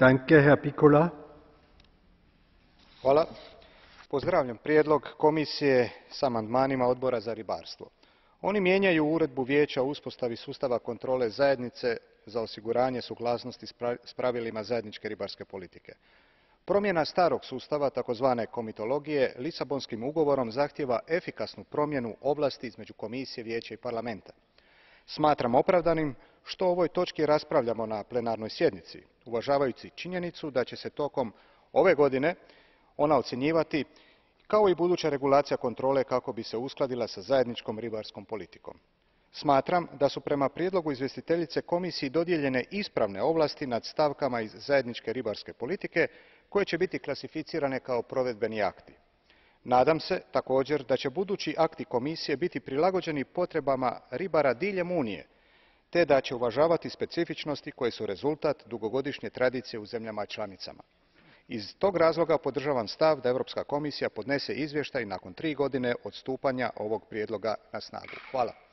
Danke, Herr Piccola. Hvala. Pozdravljam prijedlog Komisije s amandmanima Odbora za ribarstvo. Oni mijenjaju Uredbu Vijeća o uspostavi sustava kontrole Zajednice za osiguranje suglasnosti s pravilima zajedničke ribarske politike. Promjena starog sustava, takozvane komitologije, Lisabonskim ugovorom zahtijeva efikasnu promjenu ovlasti između Komisije, Vijeća i Parlamenta. Smatram opravdanim što o ovoj točki raspravljamo na plenarnoj sjednici, uvažavajući činjenicu da će se tokom ove godine ona ocjenjivati kao i buduća regulacija kontrole kako bi se uskladila sa zajedničkom ribarskom politikom. Smatram da su prema prijedlogu izvjestiteljice Komisiji dodijeljene ispravne ovlasti nad stavkama iz zajedničke ribarske politike koje će biti klasificirane kao provedbeni akti. Nadam se također da će budući akti Komisije biti prilagođeni potrebama ribara diljem Unije, te da će uvažavati specifičnosti koje su rezultat dugogodišnje tradicije u zemljama članicama. Iz tog razloga podržavam stav da Europska komisija podnese izvještaj nakon 3 godine od stupanja ovog prijedloga na snagu. Hvala.